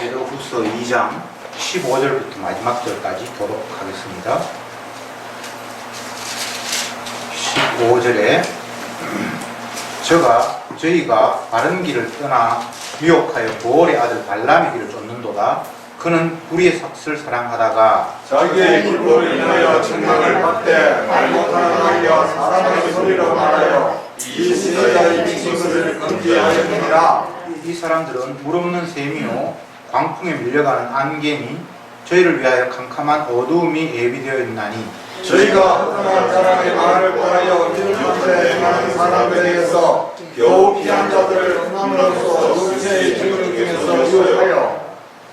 베드로후서 2장 15절부터 마지막 절까지 보도록 하겠습니다. 15절에 저희가 바른 길을 떠나 미혹하여 보올의 아들 발람의 길을 쫓는도다. 그는 불의의 삭슬 사랑하다가 자기의 불법을 인하여 책망을 받되 말 못하는 아이와 사람의 소리로 말하여 이 시대의 미친 것을 금지하였느니라. 이 사람들은 물없는 셈이요 광풍에 밀려가는 안개니 저희를 위하여 캄캄한 어두움이 예비되어 있나니 저희가 허탄한 사람의 말을 보하여 일주일에 행하는 사람들에게서 겨우 피한 자들을 응함으로써 육체의 질문 중에서 유혹하여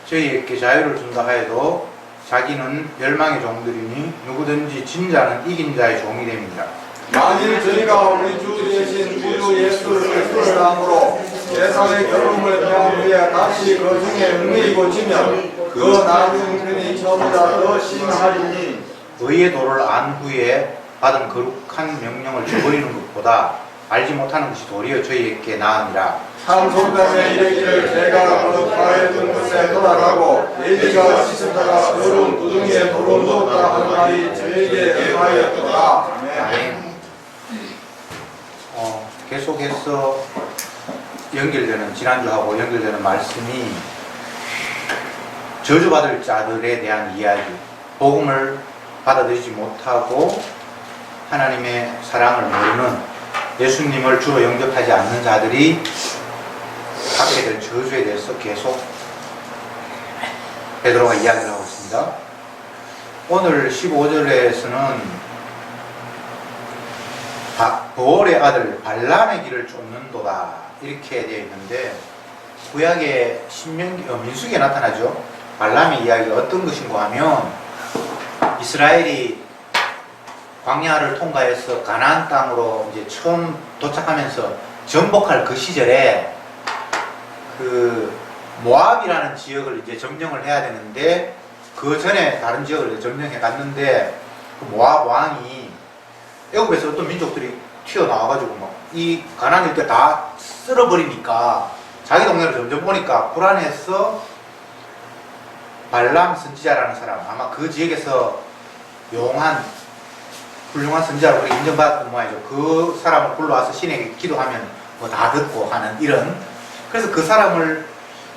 저희에게 자유를 준다 하여도 자기는 멸망의 종들이니 누구든지 진 자는 이긴 자의 종이 됩니다. 만일 저희가 우리 주 대신 구주 예수 그리스도를 함으로 세상의 결혼을 평 후에 다시 그 중에 은혜이고 지면 그 나중 편이 저보다 더 심하리니 의의 도를 안 후에 받은 거룩한 명령을 저버리는 것보다 알지 못하는 것이 도리어 저희에게 나으니라. 참송단에 이르기를 내가 그 바랬던 곳에 돌아가고 레위가 씻은 자가 더러운 구덩이에 돌을 넣었다 하는 말이 저에게 응하였도다. 아멘. 계속해서 연결되는 지난주하고 연결되는 말씀이 저주받을 자들에 대한 이야기, 복음을 받아들이지 못하고 하나님의 사랑을 모르는 예수님을 주로 영접하지 않는 자들이 받게 될 저주에 대해서 계속 베드로가 이야기를 하고 있습니다. 오늘 15절에서는 보올의 아들 발람의 길을 쫓는도다 이렇게 되어 있는데 구약의 민수기에 나타나죠. 발람의 이야기가 어떤 것인가 하면 이스라엘이 광야를 통과해서 가나안 땅으로 이제 처음 도착하면서 정복할 그 시절에 그 모압이라는 지역을 이제 점령을 해야 되는데 그 전에 다른 지역을 점령해 갔는데 그 모압 왕이 애굽에서 어떤 민족들이 튀어나와가지고 막 이 가나안 일대 다 쓸어버리니까 자기 동네를 점점 오니까 불안해서 발람 선지자라는 사람, 아마 그 지역에서 훌륭한 선지자로 그렇게 인정받았던 모양이죠. 그 사람을 불러와서 신에게 기도하면 뭐 다 듣고 하는 이런. 그래서 그 사람을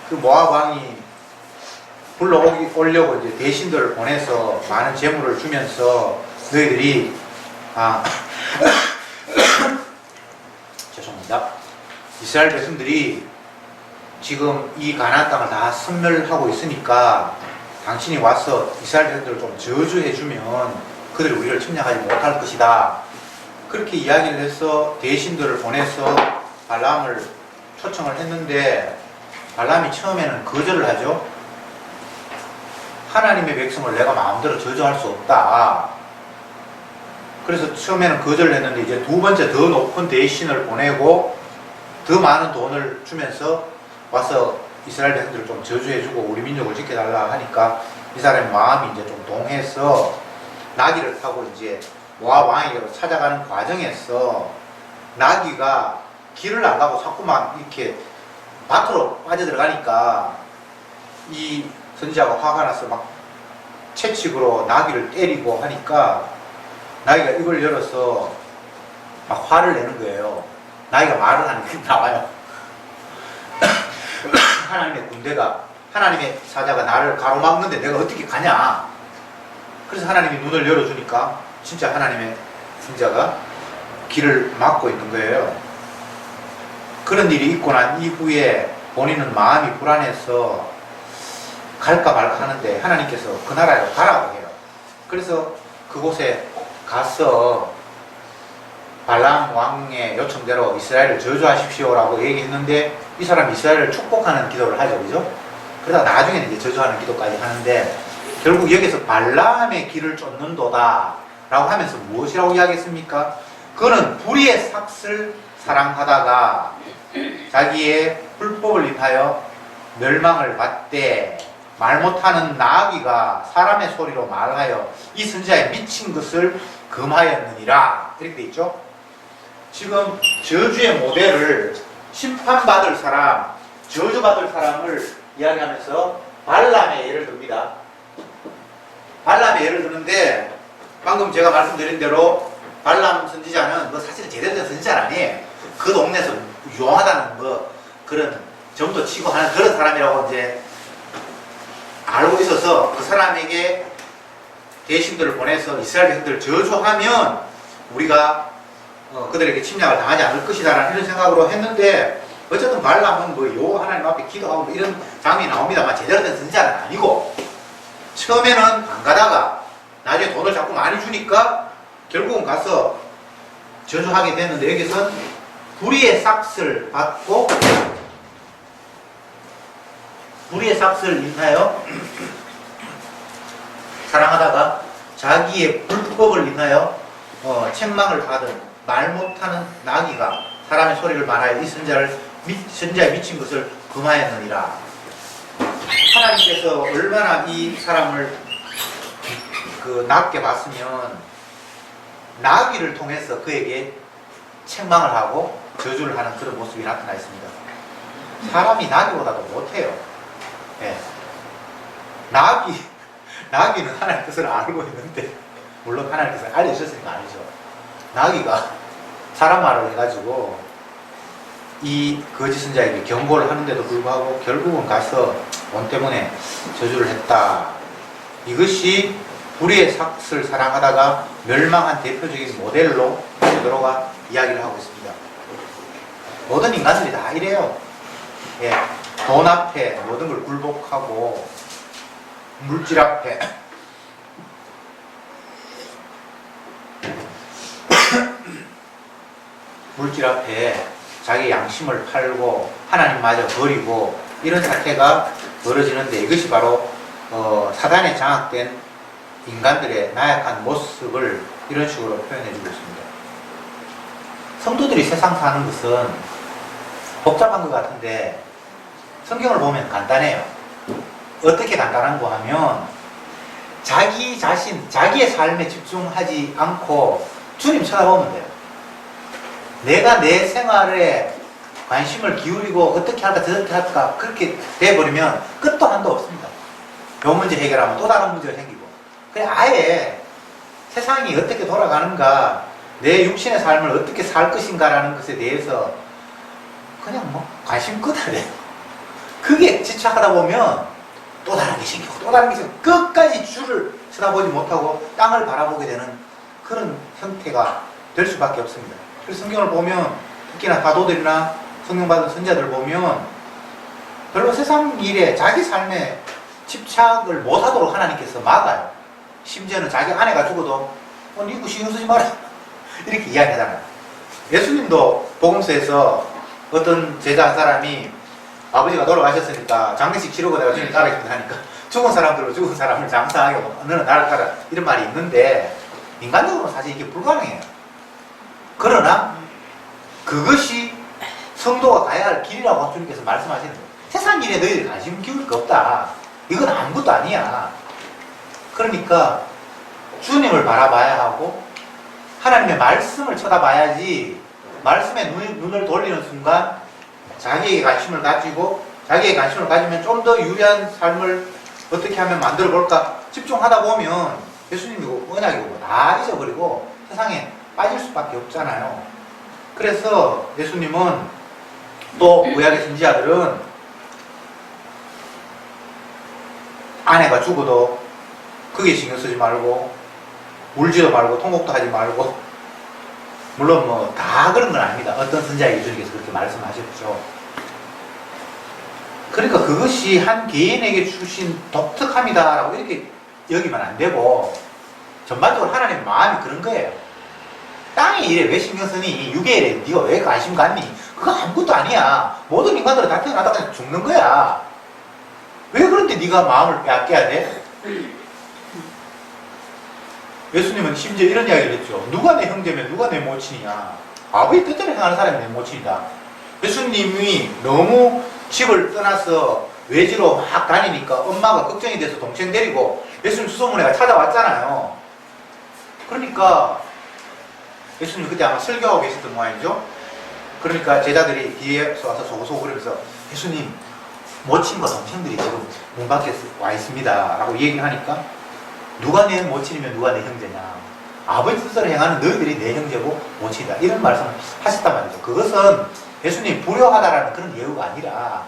그 모압 왕이 불러오려고 이제 대신들을 보내서 많은 재물을 주면서 너희들이 죄송합니다. 이스라엘 백성들이 지금 이 가나안 땅을 다 섬멸하고 있으니까 당신이 와서 이스라엘 백성들을 좀 저주해주면 그들이 우리를 침략하지 못할 것이다. 그렇게 이야기를 해서 대신들을 보내서 발람을 초청을 했는데 발람이 처음에는 거절을 하죠. 하나님의 백성을 내가 마음대로 저주할 수 없다. 그래서 처음에는 거절을 했는데 이제 두 번째 더 높은 대신을 보내고 더 많은 돈을 주면서 와서 이스라엘 백성들을 좀 저주해주고 우리 민족을 지켜달라 하니까 이 사람의 마음이 이제 좀 동해서 나귀를 타고 이제 모압 왕에게로 찾아가는 과정에서 나귀가 길을 안 가고 자꾸만 이렇게 밭으로 빠져들어가니까 이 선지자가 화가 나서 막 채찍으로 나귀를 때리고 하니까 나귀가 입을 열어서 막 화를 내는 거예요. 나귀가 말을 하는 게 나와요. 하나님의 군대가, 하나님의 사자가 나를 가로막는데 내가 어떻게 가냐. 그래서 하나님이 눈을 열어주니까 진짜 하나님의 선지자가 길을 막고 있는 거예요. 그런 일이 있고 난 이후에 본인은 마음이 불안해서 갈까 말까 하는데 하나님께서 그 나라로 가라고 해요. 그래서 그곳에 가서 발람 왕의 요청대로 이스라엘을 저주하십시오라고 얘기했는데 이 사람이 이스라엘을 축복하는 기도를 하죠. 그죠? 그러다 나중에는 이제 저주하는 기도까지 하는데 결국 여기서 발람의 길을 쫓는도다 라고 하면서 무엇이라고 이야기했습니까? 그는 불의의 삭슬 사랑하다가 자기의 불법을 인하여 멸망을 받되 말 못하는 나귀가 사람의 소리로 말하여 이 선지자의 미친 것을 금하였느니라 이렇게 돼 있죠. 지금 저주의 모델을 심판받을 사람, 저주받을 사람을 이야기하면서 발람의 예를 듭니다. 발람의 예를 드는데 방금 제가 말씀드린 대로 발람 선지자는 뭐 사실 제대로 된 선지자는 아니에요. 그 동네에서 유용하다는 뭐 그런 점도 치고 하는 그런 사람이라고 이제 알고 있어서 그 사람에게 대신들을 보내서 이스라엘 백성들을 저주하면 우리가 그들에게 침략을 당하지 않을 것이다라는 이런 생각으로 했는데 어쨌든 발람은 뭐 요 하나님 앞에 기도하고 뭐 이런 장면이 나옵니다만 제대로 된 선지자는 아니고 처음에는 안 가다가 나중에 돈을 자꾸 많이 주니까 결국은 가서 저주하게 됐는데 여기선 불의의 삭슬 받고 불의의 삭슬 인하여 사랑하다가 자기의 불법을 인하여 책망을 받은 말 못하는 나귀가 사람의 소리를 말하여 이 선자에 미친 것을 금하였느니라. 하나님께서 얼마나 이 사람을 낮게 봤으면 나귀를 통해서 그에게 책망을 하고 저주를 하는 그런 모습이 나타나 있습니다. 사람이 나귀보다도 못해요. 예. 나귀는 하나님의 뜻을 알고 있는데, 물론 하나님께서 알려주셨으니까 아니죠. 나귀가 사람 말을 해가지고 이 거짓 선자에게 경고를 하는데도 불구하고 결국은 가서 돈 때문에 저주를 했다. 이것이 불의의 삭슬 사랑하다가 멸망한 대표적인 모델로 베드로가 이야기를 하고 있습니다. 모든 인간들이 다 이래요. 예. 돈 앞에 모든 걸 굴복하고 물질 앞에 물질 앞에 자기 양심을 팔고 하나님마저 버리고 이런 사태가 벌어지는데 이것이 바로 사단에 장악된 인간들의 나약한 모습을 이런 식으로 표현해 주고 있습니다. 성도들이 세상 사는 것은 복잡한 것 같은데 성경을 보면 간단해요. 어떻게 간단한고 하면 자기 자신, 자기의 삶에 집중하지 않고 주님 쳐다보면 돼요. 내가 내 생활에 관심을 기울이고 어떻게 할까 저렇게 할까 그렇게 돼버리면 끝도 한도 없습니다. 요 문제 해결하면 또 다른 문제가 생기고 그냥 아예 세상이 어떻게 돌아가는가 내 육신의 삶을 어떻게 살 것인가라는 것에 대해서 그냥 뭐 관심 끄달래요. 그게 지쳐하다 보면 또 다른 게 생기고 또 다른 게 생기고 끝까지 주를 쳐다보지 못하고 땅을 바라보게 되는 그런 형태가 될 수밖에 없습니다. 그래서 성경을 보면 특히나 사도들이나 성령받은 선자들 보면 별로 세상 일에 자기 삶에 집착을 못하도록 하나님께서 막아요. 심지어는 자기 아내가 죽어도 니고 신경 쓰지 마라 이렇게 이야기하잖아요. 예수님도 복음서에서 어떤 제자 한 사람이 아버지가 돌아가셨으니까 장례식 치르고 내가 주님 따라가겠다 하니까 죽은 사람들로 죽은 사람을 장사하게 하고 너는 나를 따라 이런 말이 있는데 인간적으로는 사실 이게 불가능해요. 그러나 그것이 성도가 가야 할 길이라고 주님께서 말씀하시는 거예요. 세상 일에 너희들이 관심 기울일 거 없다. 이건 아무것도 아니야. 그러니까 주님을 바라봐야 하고 하나님의 말씀을 쳐다봐야지 말씀에 눈을 돌리는 순간 자기에게 관심을 가지고 자기의 관심을 가지면 좀 더 유리한 삶을 어떻게 하면 만들어 볼까 집중하다 보면 예수님이고 언약이고 뭐 다 잊어버리고 세상에 빠질 수밖에 없잖아요. 그래서 예수님은 또 구약의 선지자들은 아내가 죽어도 그게 신경 쓰지 말고 울지도 말고 통곡도 하지 말고 물론 뭐 다 그런 건 아닙니다. 어떤 선지자의 예수님께서 그렇게 말씀하셨죠. 그러니까 그것이 한 개인에게 주신 독특함이다라고 이렇게 여기면 안 되고 전반적으로 하나님의 마음이 그런 거예요. 땅의 일에 왜 신경 쓰니? 육의 일에 네가 왜 관심 갖니? 그거 아무것도 아니야. 모든 인간들은 다 태어나다 그냥 죽는 거야. 왜 그런데 네가 마음을 빼앗겨야 돼? 예수님은 심지어 이런 이야기를 했죠. 누가 내 형제면 누가 내 모친이냐. 아버지 뜻대로 행하는 사람이 내 모친이다. 예수님이 너무 집을 떠나서 외지로 막 다니니까 엄마가 걱정이 돼서 동생 데리고 예수님 수소문회가 찾아왔잖아요. 그러니까 예수님 그때 아마 설교하고 계셨던 모양이죠. 그러니까 제자들이 뒤에서 와서 소고소고 그러면서 예수님 모친과 동생들이 지금 문 밖에 와 있습니다 라고 얘기를 하니까 누가 내 모친이면 누가 내 형제냐, 아버지 뜻대로 행하는 너희들이 내 형제고 모친이다, 이런 말씀을 하셨단 말이죠. 그것은 예수님이 불효하다라는 그런 예우가 아니라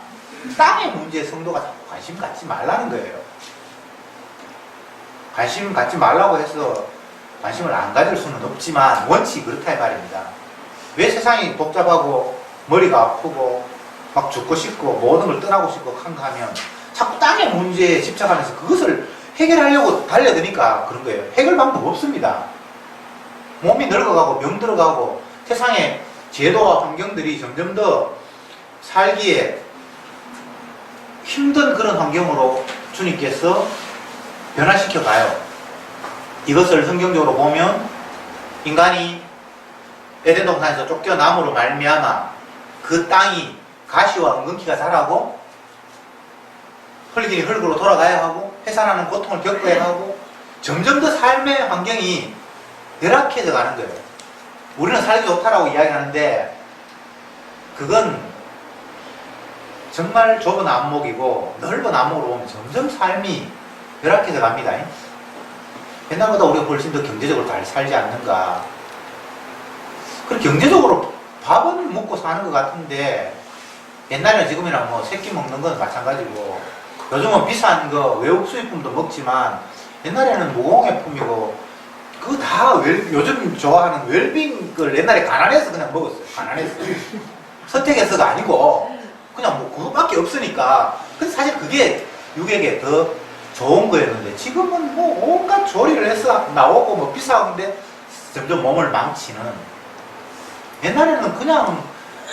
땅의 문제에 성도가 자꾸 관심 갖지 말라는 거예요. 관심 갖지 말라고 해서 관심을 안 가질 수는 없지만 원칙이 그렇다 이 말입니다. 왜 세상이 복잡하고 머리가 아프고 막 죽고 싶고 모든 걸 떠나고 싶고 한가 하면 자꾸 땅의 문제에 집착하면서 그것을 해결하려고 달려드니까 그런 거예요. 해결 방법 없습니다. 몸이 늙어가고 병 들어가고 세상의 제도와 환경들이 점점 더 살기에 힘든 그런 환경으로 주님께서 변화시켜 가요. 이것을 성경적으로 보면 인간이 에덴 동산에서 쫓겨남으로 말미암아 그 땅이 가시와 은근키가 자라고 흙이니 흙으로 돌아가야 하고 해산하는 고통을 겪어야 하고 점점 더 삶의 환경이 열악해져 가는 거예요. 우리는 살기 좋다라고 이야기하는데 그건 정말 좁은 안목이고 넓은 안목으로 보면 점점 삶이 열악해져 갑니다. 옛날보다 우리가 훨씬 더 경제적으로 잘 살지 않는가. 그리고 경제적으로 밥은 먹고 사는 것 같은데 옛날이나 지금이나 뭐 새끼 먹는 건 마찬가지고 요즘은 비싼 거 외국 수입품도 먹지만 옛날에는 무공해품이고 그거 다 요즘 좋아하는 웰빙 걸 옛날에 가난해서 그냥 먹었어요. 가난해서 선택해서가 아니고 그냥 뭐 그거밖에 없으니까. 근데 사실 그게 육에게 더 좋은 거였는데 지금은 뭐 온갖 조리를 해서 나오고 뭐 비싼데 점점 몸을 망치는. 옛날에는 그냥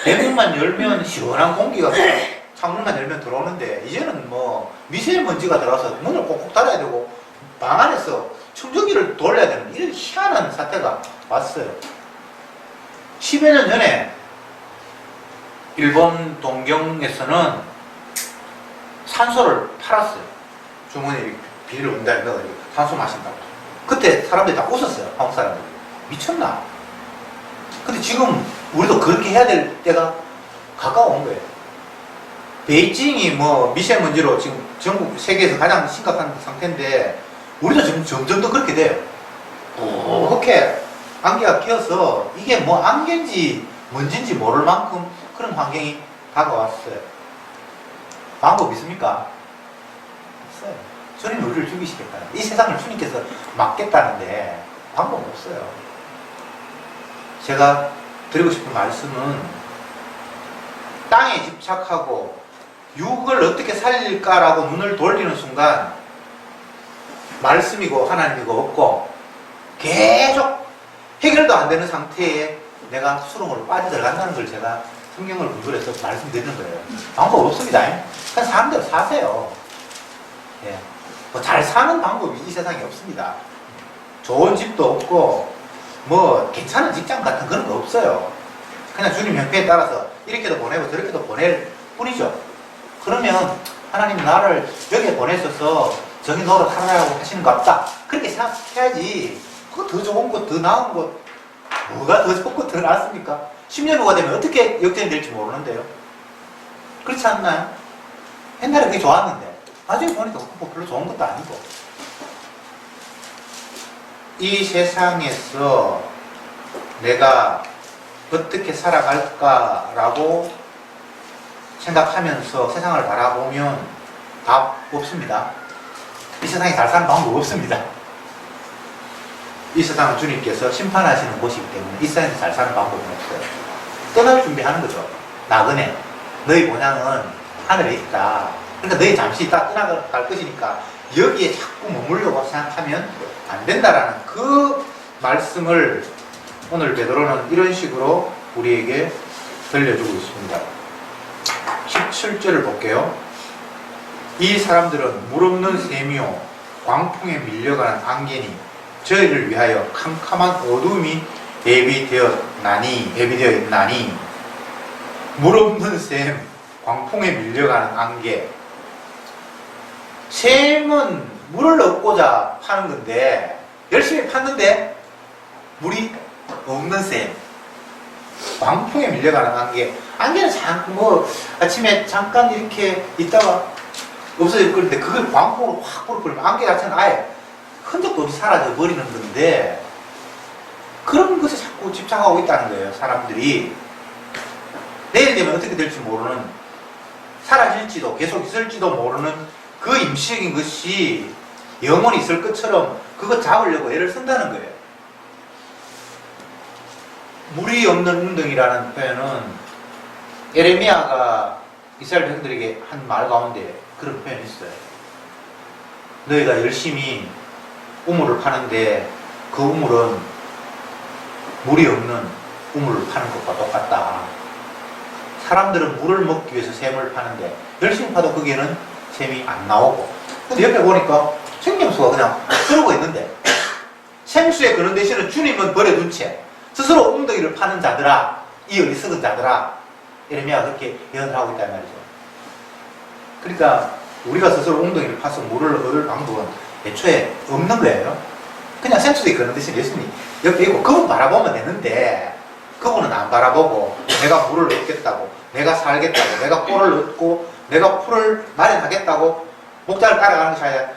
대문만 열면 시원한 공기가 창문만 열면 들어오는데 이제는 뭐 미세먼지가 들어와서 문을 꼭꼭 닫아야 되고 방 안에서 청정기를 돌려야 되는 이런 희한한 사태가 왔어요. 10여 년 전에 일본 동경에서는 산소를 팔았어요. 주머니에 비닐을 온다에 넣어가지고 산소 마신다고. 그때 사람들이 다 웃었어요. 한국 사람들이. 미쳤나? 근데 지금 우리도 그렇게 해야 될 때가 가까운 거예요. 베이징이 뭐 미세먼지로 지금 전국 세계에서 가장 심각한 상태인데 우리도 지금 점점 더 그렇게 돼요. 그렇게 안개가 껴서 이게 뭐 안개인지 먼지인지 모를 만큼 그런 환경이 다가왔어요. 방법 있습니까? 없어요. 주님 우리를 죽이시겠다. 이 세상을 주님께서 막겠다는데 방법 없어요. 제가 드리고 싶은 말씀은 땅에 집착하고 육을 어떻게 살릴까라고 눈을 돌리는 순간 말씀이고 하나님이고 없고 계속 해결도 안 되는 상태에 내가 수렁으로 빠져들어간다는 걸 제가 성경을 분별해서 말씀드리는 거예요. 방법 없습니다. 그냥 사람대로 사세요. 예. 뭐 잘 사는 방법이 이 세상에 없습니다. 좋은 집도 없고 뭐 괜찮은 직장 같은 그런 거 없어요. 그냥 주님 형편에 따라서 이렇게도 보내고 저렇게도 보낼 뿐이죠. 그러면 하나님 나를 여기에 보내셔서 정의 노릇 하라고 하시는 것 같다. 그렇게 생각해야지. 그거 더 좋은 것, 더 나은 것, 뭐가 더 좋고 더 낫습니까? 10년 후가 되면 어떻게 역전이 될지 모르는데요. 그렇지 않나요? 옛날에 그게 좋았는데 나중에 보니까 뭐 별로 좋은 것도 아니고. 이 세상에서 내가 어떻게 살아갈까라고 생각하면서 세상을 바라보면 답 없습니다. 이 세상에 잘 사는 방법 없습니다. 이 세상은 주님께서 심판하시는 곳이기 때문에 이 세상에서 잘 사는 방법은 없어요. 떠날 준비하는 거죠. 나그네, 너희 본향은 하늘에 있다. 그러니까 너희 잠시 있다 떠나갈 것이니까 여기에 자꾸 머물려고 생각하면 안 된다라는 그 말씀을 오늘 베드로는 이런 식으로 우리에게 들려주고 있습니다. 17절을 볼게요. 이 사람들은 물 없는 샘이요 광풍에 밀려가는 안개니 저희를 위하여 캄캄한 어둠이 예비되었나니 물 없는 샘, 광풍에 밀려가는 안개. 샘은 물을 얻고자 파는 건데 열심히 팠는데 물이 없는 샘, 광풍에 밀려가는 안개. 안개는 뭐 아침에 잠깐 이렇게 있다가 없어질 건데 그걸 광폭으로 확 불어버리면 안개 자체는 아예 흔적도 없이 사라져 버리는 건데 그런 것에 자꾸 집착하고 있다는 거예요. 사람들이 내일 되면 어떻게 될지 모르는, 사라질지도 계속 있을지도 모르는 그 임시적인 것이 영원히 있을 것처럼 그거 잡으려고 애를 쓴다는 거예요. 물이 없는 운동이라는 표현은 에레미야가 이스라엘 백성들에게 한 말 가운데 그런 표현이 있어요. 너희가 열심히 우물을 파는데 그 우물은 물이 없는 우물을 파는 것과 똑같다. 사람들은 물을 먹기 위해서 샘을 파는데 열심히 파도 거기에는 샘이 안 나오고, 근데 옆에 보니까 생명수가 그냥 흐르고 있는데 생수에 그런 대신에 주님은 버려둔 채 스스로 웅덩이를 파는 자들아, 이 어리석은 자들아, 에레미야가 그렇게 예언을 하고 있단 말이죠. 그러니까 우리가 스스로 웅덩이를 파서 물을 얻을 방법은 애초에 없는 거예요. 그냥 생수에 그런 대신 예수님이 옆에 있고 그분 바라보면 되는데 그분은 안 바라보고 내가 물을 얻겠다고, 내가 살겠다고, 내가 꼴을 얻고 내가 풀을 마련하겠다고 목자를 따라가는 것이 아니라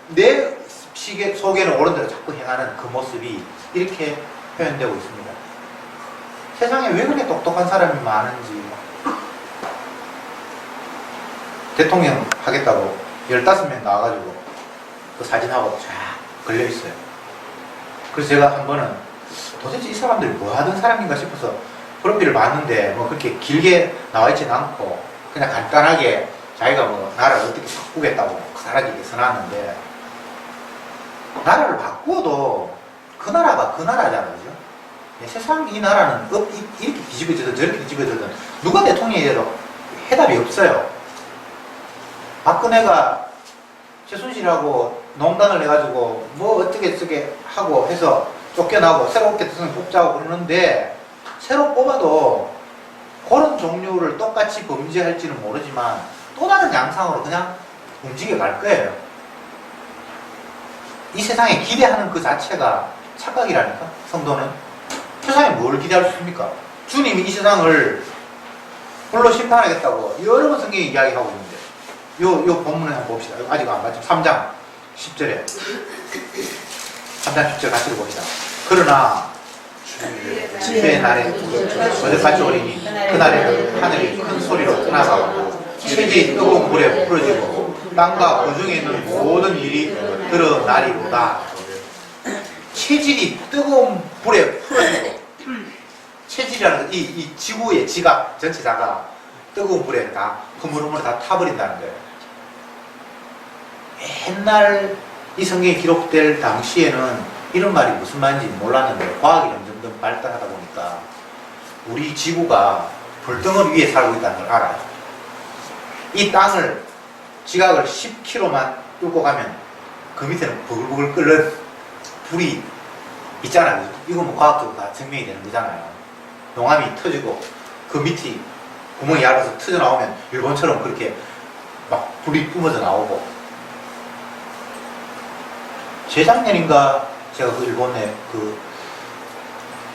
내 시계 속에는 옳은 대로 자꾸 행하는 그 모습이 이렇게 표현되고 있습니다. 세상에 왜 그렇게 똑똑한 사람이 많은지. 대통령 하겠다고 15명 나와가지고 그 사진하고 쫙 걸려있어요. 그래서 제가 한 번은 도대체 이 사람들이 뭐 하던 사람인가 싶어서 프로필을 봤는데 뭐 그렇게 길게 나와있지는 않고 그냥 간단하게 자기가 뭐 나라를 어떻게 바꾸겠다고 그사람에게 써놨는데, 나라를 바꾸어도 그 나라가 그 나라잖아요. 그죠? 세상 이 나라는 이렇게 뒤집어지든 저렇게 뒤집어지든 누가 대통령이 돼도 해답이 없어요. 박근혜가 최순실하고 농단을 해가지고 뭐 어떻게 쓰게 하고 해서 쫓겨나고 새롭게 대통령 뽑자고 그러는데, 새로 뽑아도 그런 종류를 똑같이 범죄할지는 모르지만 또 다른 양상으로 그냥 움직여 갈 거예요. 이 세상에 기대하는 그 자체가 착각이라니까. 성도는 세상에 뭘 기대할 수 있습니까? 주님이 이 세상을 홀로 심판하겠다고 여러 번 성경이 이야기하고 있는데, 요 본문을 한번 봅시다. 아직 안 봤죠. 3장 10절에 3장 10절 같이 봅시다. 그러나 주의 날에 어제같이 오리니 그날에는 하늘이 큰 소리로 떠나가고 천지 뜨거운 불에 풀어지고 땅과 그 중에 있는 모든 일이 드러나리로다. 체질이 뜨거운 불에 풀어지고, 체질이라는 이 지구의 지각 전체자가 뜨거운 불에 다 흐물흐물 다 타버린다는 거예요. 옛날 이 성경이 기록될 당시에는 이런 말이 무슨 말인지 몰랐는데 과학이 점점 발달하다 보니까 우리 지구가 불덩어리 위에 살고 있다는 걸 알아요. 이 땅을 지각을 10km만 뚫고 가면 그 밑에는 부글부글 끓는 불이 있잖아요. 이건 뭐 과학적으로 다 증명이 되는 거잖아요. 용암이 터지고 그 밑이 구멍이 얇아서 터져 나오면 일본처럼 그렇게 막 불이 뿜어져 나오고. 재작년인가 제가 그 일본에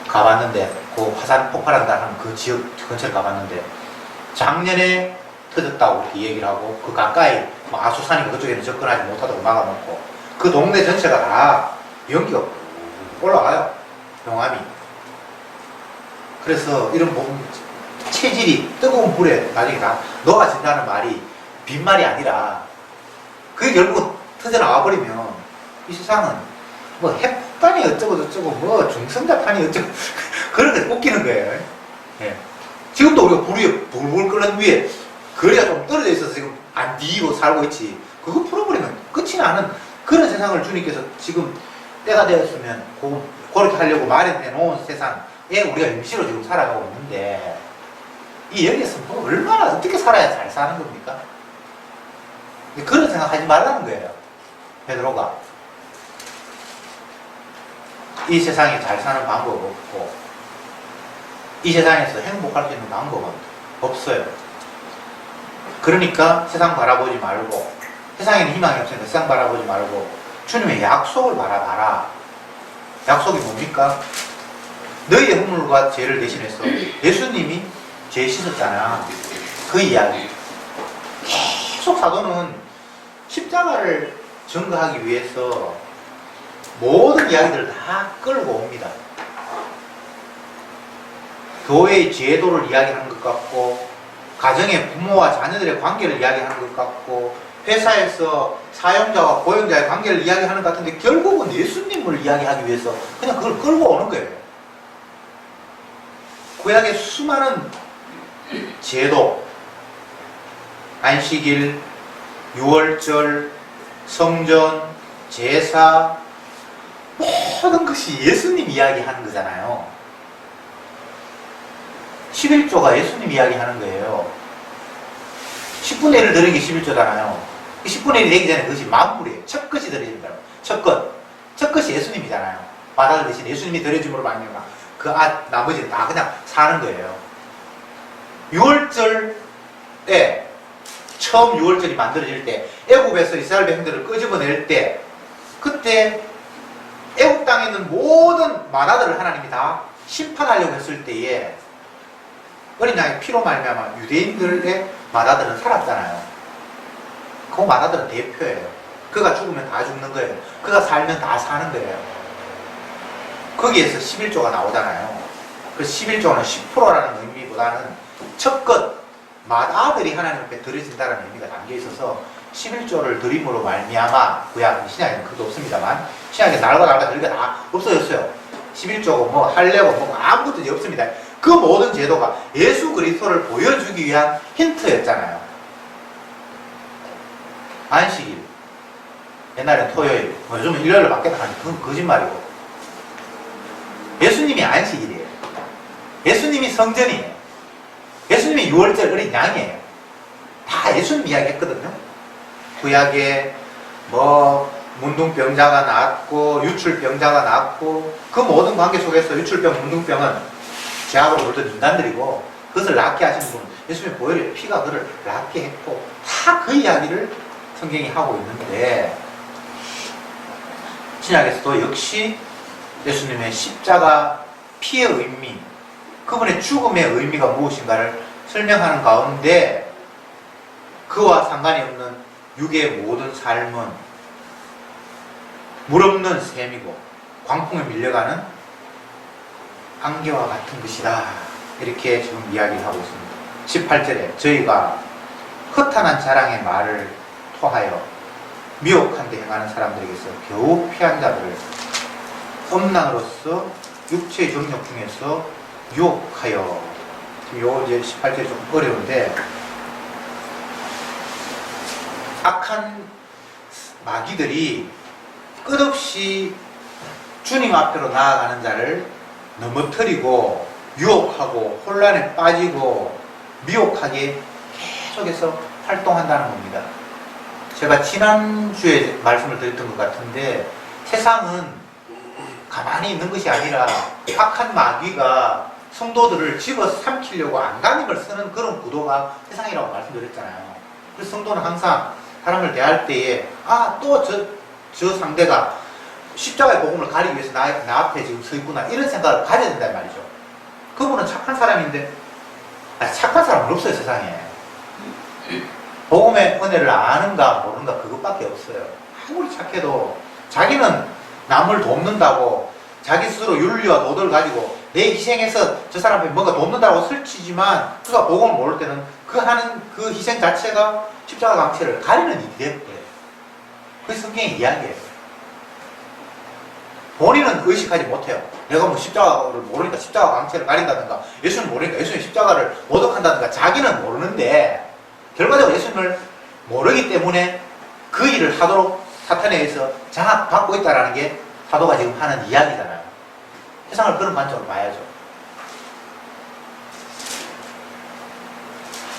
가봤는데, 그 화산 폭발한다는 그 지역 근처를 가봤는데 작년에 터졌다고 이렇게 얘기를 하고, 그 가까이 아수산이고 그쪽에는 접근하지 못하도록 막아놓고 그 동네 전체가 다 연기가 올라가요. 용암이. 그래서 이런 체질이 뜨거운 불에 나중에 다 녹아진다는 말이 빈말이 아니라 그게 결국은 터져 나와버리면 이 세상은 뭐 핵탄이 어쩌고 저쩌고 뭐 중성자탄이 어쩌고 그런 게 웃기는 거예요. 예. 지금도 우리가 불이 불불 끓는 위에 거리가 좀 떨어져 있어서 지금 안 뒤로 살고 있지, 그거 풀어버리면 끝이 나는 그런 세상을 주님께서 지금 때가 되었으면 그렇게 하려고 마련해 놓은 세상에 우리가 임시로 지금 살아가고 있는데, 이 여기에서 뭐 얼마나 어떻게 살아야 잘 사는 겁니까? 그런 생각 하지 말라는 거예요. 베드로가 이 세상에 잘 사는 방법 없고 이 세상에서 행복할 수 있는 방법은 없어요. 그러니까 세상 바라보지 말고, 세상에는 희망이 없으니까 세상 바라보지 말고 주님의 약속을 바라봐라. 약속이 뭡니까? 너희의 허물과 죄를 대신해서 예수님이 죄 씻었잖아. 그 이야기. 계속 사도는 십자가를 증거하기 위해서 모든 이야기들을 다 끌고 옵니다. 교회의 제도를 이야기하는 것 같고, 가정의 부모와 자녀들의 관계를 이야기하는 것 같고, 회사에서 사용자와 고용자의 관계를 이야기하는 것 같은데 결국은 예수님을 이야기하기 위해서 그냥 그걸 끌고 오는 거예요. 구약의 수많은 제도, 안식일, 유월절, 성전, 제사, 모든 것이 예수님 이야기하는 거잖아요. 11조가 예수님 이야기하는 거예요. 10분의 1을 드리는 게 11조잖아요. 10분의 1이 되기 전에 그것이 만물이에요. 첫 것이 드려진다. 첫 것. 첫 것이 예수님이잖아요. 바다를 대신 예수님이 드려짐으로 말미암아 그 나머지는 다 그냥 사는 거예요. 6월절에 처음 6월절이 만들어질 때 애굽에서 이스라엘 백성들을 끄집어낼 때 그때 애굽 땅에 있는 모든 만화들을 하나님이 다 심판하려고 했을 때에 어린 양의 피로 말미암아 유대인들의 마다들은 살았잖아요. 그 마다들은 대표예요. 그가 죽으면 다 죽는 거예요. 그가 살면 다 사는 거예요. 거기에서 11조가 나오잖아요. 그 11조는 10%라는 의미보다는 첫것 마다들이 하나님 앞에 드려진다는 의미가 담겨 있어서 11조를 드림으로 말미암아 구약 신약에는 그것도 없습니다만 신약에 날과 날과 드리가 다 없어졌어요. 11조고 뭐 할례고 뭐 아무것도 없습니다. 그 모든 제도가 예수 그리스도를 보여주기 위한 힌트였잖아요. 안식일, 옛날엔 토요일, 뭐 요즘은 일요일로 바뀌었다 하니 그건 거짓말이고 예수님이 안식일이에요. 예수님이 성전이에요. 예수님이 6월절 어린 양이에요. 다 예수님 이야기 했거든요. 구약에 뭐 문둥병자가 나왔고 유출병자가 나왔고 그 모든 관계 속에서 유출병, 문둥병은 죄악으로 물든 인간들이고 그것을 낫게 하신 분은 예수님의 보혈의 피가 그를 낫게 했고 다 그 이야기를 성경이 하고 있는데 신약에서도 역시 예수님의 십자가 피의 의미, 그분의 죽음의 의미가 무엇인가를 설명하는 가운데 그와 상관이 없는 육의 모든 삶은 물 없는 샘이고 광풍에 밀려가는 안개와 같은 것이다. 이렇게 지금 이야기를 하고 있습니다. 18절에 저희가 허탄한 자랑의 말을 토하여 미혹한 데 행하는 사람들에게서 겨우 피한 자들을 엄난으로서 육체의 정욕 중에서 유혹하여, 지금 요 이제 18절이 조금 어려운데 악한 마귀들이 끝없이 주님 앞으로 나아가는 자를 넘어뜨리고 유혹하고 혼란에 빠지고 미혹하게 계속해서 활동한다는 겁니다. 제가 지난주에 말씀을 드렸던 것 같은데 세상은 가만히 있는 것이 아니라 악한 마귀가 성도들을 집어삼키려고 안간힘을 쓰는 그런 구도가 세상이라고 말씀드렸잖아요. 그래서 성도는 항상 사람을 대할 때에 또 저 상대가 십자가의 복음을 가리기 위해서 나 앞에 지금 서 있구나 이런 생각을 가져야 된단 말이죠. 그분은 착한 사람인데 착한 사람은 없어요. 세상에 복음의 은혜를 아는가 모르는가 그것밖에 없어요. 아무리 착해도 자기는 남을 돕는다고 자기 스스로 윤리와 도덕을 가지고 내 희생해서 저 사람이 뭔가 돕는다고 설치지만 그가 복음을 모를 때는 그 하는 그 희생 자체가 십자가 강체를 가리는 일이 되어버려요. 그게 성경의 이야기예요. 본인은 의식하지 못해요. 내가 뭐 십자가를 모르니까 십자가 강체를 가린다든가 예수는 모르니까 예수님 십자가를 모독한다든가 자기는 모르는데 결과적으로 예수님을 모르기 때문에 그 일을 하도록 사탄에 의해서 장악받고 있다는 게 사도가 지금 하는 이야기잖아요. 세상을 그런 관점으로 봐야죠.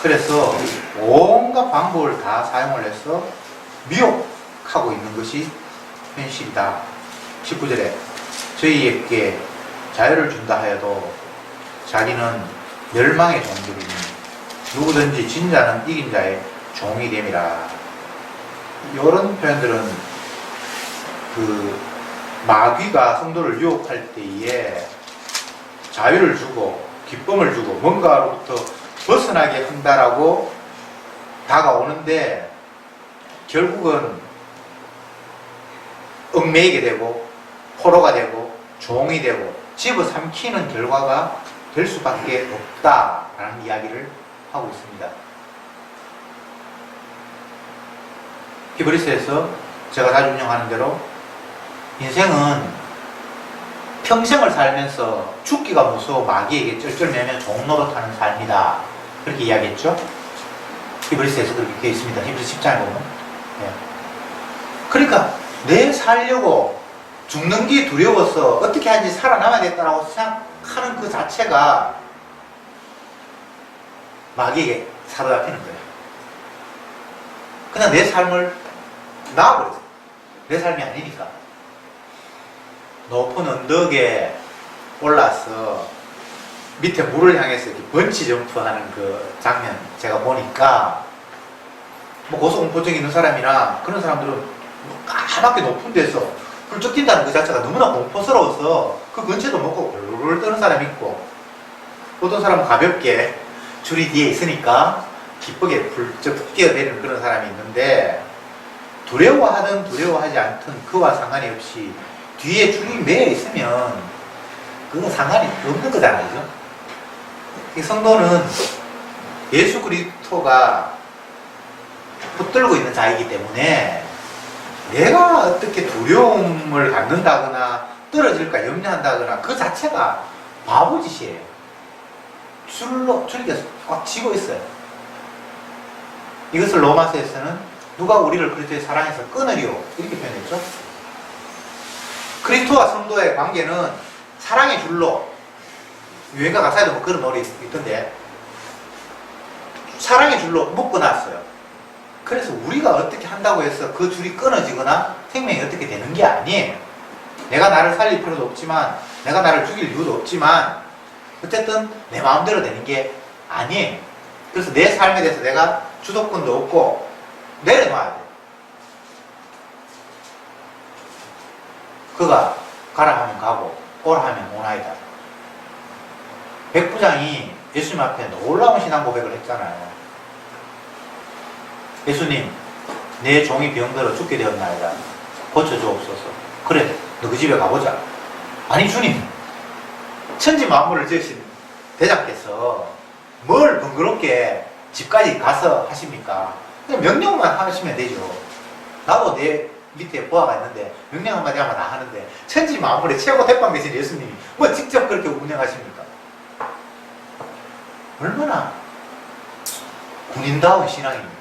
그래서 온갖 방법을 다 사용을 해서 미혹하고 있는 것이 현실이다. 19절에 저희에게 자유를 준다 하여도 자기는 멸망의 종들이니 누구든지 진 자는 이긴 자의 종이 됨이라. 이런 표현들은 그 마귀가 성도를 유혹할 때에 자유를 주고 기쁨을 주고 뭔가로부터 벗어나게 한다라고 다가오는데 결국은 얽매이게 되고 포로가 되고 종이 되고 집어삼키는 결과가 될 수밖에 없다라는 이야기를 하고 있습니다. 히브리서에서 제가 자주 인용하는 대로 인생은 평생을 살면서 죽기가 무서워 마귀에게 쩔쩔매며 종노릇하는 삶이다. 그렇게 이야기했죠. 히브리서에서 그렇게 되어 있습니다. 히브리서 10장에 보면. 네. 그러니까 내 살려고 죽는 게 두려워서 어떻게 하는지 살아남아야겠다라고 생각하는 그 자체가 마귀에게 사로잡히는 거예요. 그냥 내 삶을 놔버렸어요. 내 삶이 아니니까. 높은 언덕에 올라서 밑에 물을 향해서 이렇게 번치 점프하는 그 장면 제가 보니까 뭐 고소공포증 있는 사람이나 그런 사람들은 뭐 까맣게 높은 데서 훌쩍 뛴다는 그 자체가 너무나 공포스러워서 그 근처도 못 가고 벌벌 떠는 사람이 있고, 어떤 사람은 가볍게 줄이 뒤에 있으니까 기쁘게 훌쩍 뛰어내리는 그런 사람이 있는데, 두려워하든 두려워하지 않든 그와 상관이 없이 뒤에 줄이 매여 있으면 그건 상관이 없는 거잖아요. 그죠? 이 성도는 예수 그리스도가 붙들고 있는 자이기 때문에 내가 어떻게 두려움을 갖는다거나 떨어질까 염려한다거나 그 자체가 바보짓이에요. 줄이 계속 꽉 쥐고 있어요. 이것을 로마서에서는 누가 우리를 그리스도의 사랑에서 끊으리오 이렇게 표현했죠. 그리스도와 성도의 관계는 사랑의 줄로, 유행가 가사에도 뭐 그런 노래 있던데 사랑의 줄로 묶어놨어요. 그래서 우리가 어떻게 한다고 해서 그 줄이 끊어지거나 생명이 어떻게 되는 게 아니에요. 내가 나를 살릴 필요도 없지만, 내가 나를 죽일 이유도 없지만, 어쨌든 내 마음대로 되는 게 아니에요. 그래서 내 삶에 대해서 내가 주도권도 없고 내려놔야 돼요. 그가 가라 하면 가고 오라 하면 오나이다. 백부장이 예수님 앞에 놀라운 신앙 고백을 했잖아요. 예수님, 내 종이 병들어 죽게 되었나이다. 고쳐주옵소서. 그래, 너 그 집에 가보자. 아니 주님, 천지 만물을 지으신 대장께서 뭘 번거롭게 집까지 가서 하십니까? 그냥 명령만 하시면 되죠. 나도 내 밑에 보아가 있는데 명령 한마디 하면 다 하는데, 천지 만물의 최고 대빵 되신 예수님이 뭐 직접 그렇게 운영하십니까? 얼마나 군인다운 신앙입니까?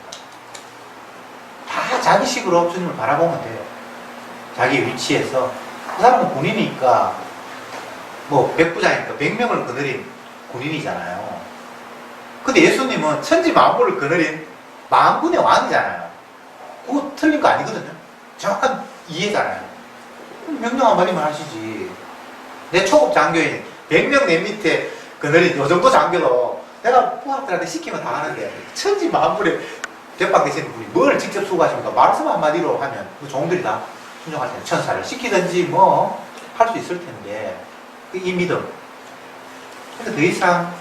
다 자기식으로 주님을 바라보면 돼요. 자기 위치에서. 그 사람은 군인이니까, 뭐 백부장이니까 100명을 거느린 군인이잖아요. 근데 예수님은 천지 만물을 거느린 만군의 왕이잖아요. 그거 틀린 거 아니거든요. 정확한 이해잖아요. 명령 한마디만 하시지. 내 초급 장교인 100명 내 밑에 거느린 요 정도 장교도 내가 부하들한테 시키면 다 하는데, 천지 만물의 대빵 되시는 분이 뭘 직접 수고하십니까? 말씀 한마디로 하면 그 종들이 다 순종할 텐데, 천사를 시키든지 뭐 할 수 있을 텐데, 이 믿음. 근데 더 이상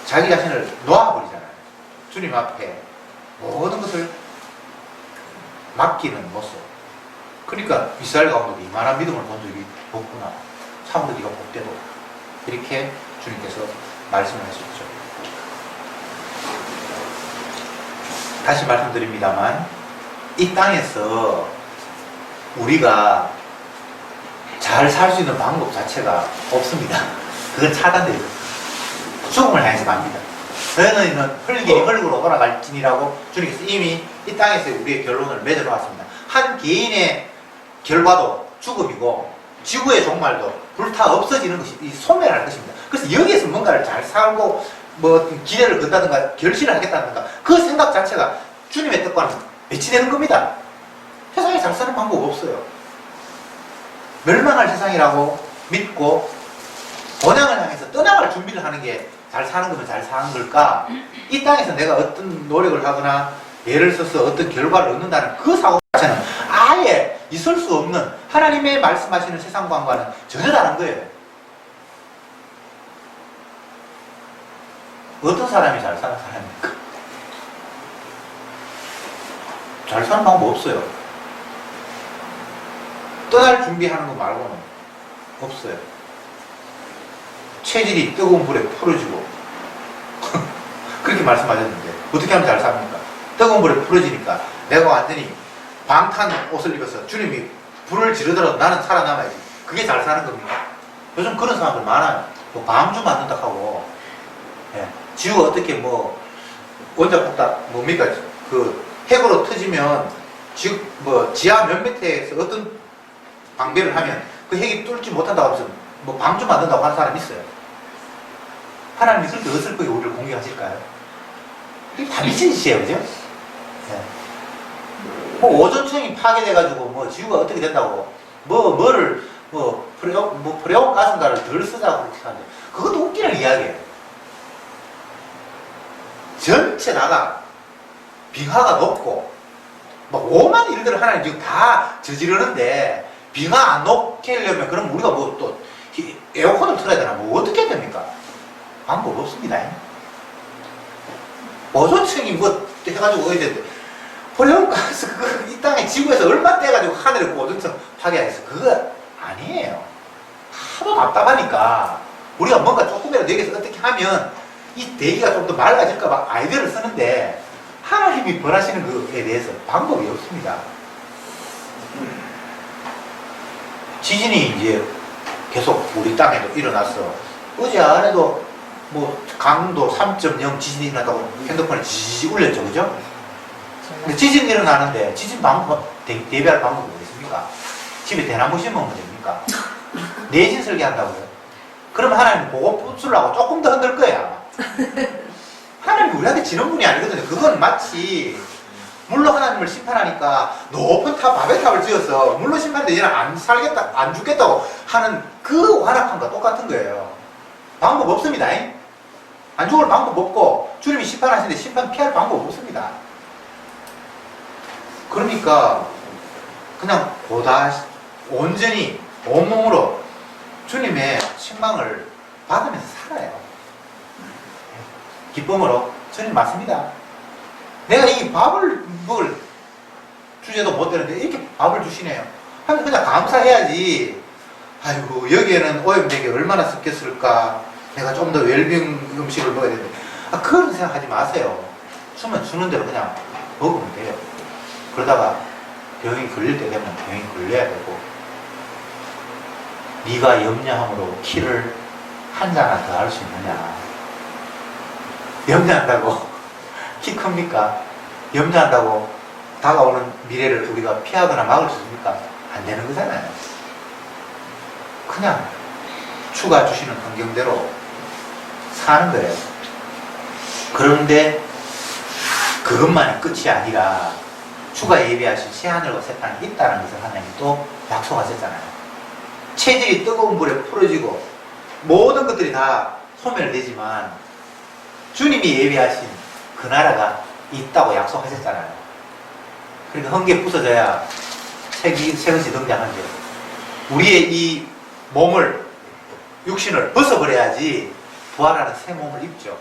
자기 자신을 놓아버리잖아요. 주님 앞에 모든 것을 맡기는 모습. 그러니까 이스라엘 가운데도 이만한 믿음을 본 적이 없구나. 참으로 네가 복되도. 이렇게 주님께서 말씀을 하셨죠. 다시 말씀드립니다만, 이 땅에서 우리가 잘 살 수 있는 방법 자체가 없습니다. 그건 차단되어 있어요. 죽음을 향해서 갑니다. 너희는 흙이니 흙으로 돌아갈지니라고 주님께서 이미 이 땅에서 우리의 결론을 맺어놓았습니다. 한 개인의 결과도 죽음이고 지구의 종말도 불타 없어지는 것이 이 소멸할 것입니다. 그래서 여기에서 뭔가를 잘 살고 뭐 기대를 건다든가 결실을 하겠다든가 그 생각 자체가 주님의 뜻과는 배치되는 겁니다. 세상에 잘 사는 방법 없어요. 멸망할 세상이라고 믿고 본향을 향해서 떠나갈 준비를 하는 게 잘 사는 거면 잘 사는 걸까? 이 땅에서 내가 어떤 노력을 하거나 예를 써서 어떤 결과를 얻는다는 그 사고 자체는 아예 있을 수 없는, 하나님의 말씀하시는 세상관과는 전혀 다른 거예요. 어떤 사람이 잘 사는 사람입니까? 잘 사는 방법 없어요. 떠날 준비하는 거 말고는 없어요. 체질이 뜨거운 불에 풀어지고 그렇게 말씀하셨는데 어떻게 하면 잘 삽니까? 뜨거운 불에 풀어지니까 내가 완전히 방탄 옷을 입어서 주님이 불을 지르더라도 나는 살아남아야지. 그게 잘 사는 겁니까? 요즘 그런 사람들 많아요. 뭐 방주 만든다 하고, 예. 지구가 어떻게 뭐 원자폭탄 뭡니까? 그 핵으로 터지면 지하 몇 미터에서 어떤 방배를 하면 그 핵이 뚫지 못한다고 하면서 뭐 방주 만든다고 하는 사람이 있어요. 하나님이 그렇게 어설프게 우리를 공격하실까요? 이게 다 미친 짓이에요, 그죠? 네. 뭐 오존층이 파괴돼가지고 뭐 지구가 어떻게 된다고 프레온 가스인가를 덜 쓰자고 그렇게 하는데 그것도 웃기는 이야기예요. 전체 나가 빙하가 높고 막 오만 일들을 하나님 지금 다 저지르는데 빙하 안 녹게 하려면 그럼 우리가 뭐 또 에어컨을 틀어야 되나 뭐 어떻게 해야 됩니까? 방법 없습니다. 오존층이 뭐 해가지고 어디 됐는데 프레온 가스 그거 이 땅에 지구에서 얼마 떼가지고 하늘에 그 오존층 파괴하겠어. 그거 아니에요. 하도 답답하니까 우리가 뭔가 조금이라도 여기서 어떻게 하면 이 대기가 좀 더 맑아질까봐 아이디어를 쓰는데 하나님이 벌하시는 것에 대해서 방법이 없습니다. 지진이 이제 계속 우리 땅에도 일어났어. 어제 안에도 뭐 강도 3.0 지진이 일어났다고 핸드폰에 지지 울렸죠, 그죠? 근데 지진 일어나는데 지진 방법 대비할 방법이 뭐 있습니까? 집에 대나무 심으면 됩니까? 내진 설계한다고요? 그러면 하나님 보고 부수려고 조금 더 흔들 거야. 하나님이 우리한테 지는 분이 아니거든요. 그건 마치 물론 하나님을 심판하니까 높은 바벨탑을 지어서 물론 심판인데 얘는 안 살겠다, 안 죽겠다고 하는 그 완악함과 똑같은 거예요. 방법 없습니다. 안 죽을 방법 없고 주님이 심판하시는데 심판 피할 방법 없습니다. 그러니까 그냥 온전히 온몸으로 주님의 신망을 받으면서 살아요. 기쁨으로 주님 맞습니다. 내가 이 밥을 먹을 주제도 못 되는데 이렇게 밥을 주시네요. 하면 그냥 감사해야지. 아이고 여기에는 오염되게 얼마나 섞였을까. 내가 좀 더 웰빙 음식을 먹어야 되는데 그런 생각하지 마세요. 주는 대로 그냥 먹으면 돼요. 그러다가 병이 걸릴 때 되면 병이 걸려야 되고 네가 염려함으로 키를 한 잔 더 할 수 있느냐. 염려한다고 키 큽니까? 염려한다고 다가오는 미래를 우리가 피하거나 막을 수 있습니까? 안 되는 거잖아요. 그냥 주가 주시는 환경대로 사는 거예요. 그런데 그것만이 끝이 아니라 주가 예비하신 새하늘과 새 땅이 있다는 것을 하나님이 또 약속하셨잖아요. 체질이 뜨거운 불에 풀어지고 모든 것들이 다 소멸되지만 주님이 예비하신 그 나라가 있다고 약속하셨잖아요. 그러니까 한 개 부서져야 새 것이 등장한 게 우리의 이 몸을 육신을 벗어버려야지 부활하는 새 몸을 입죠.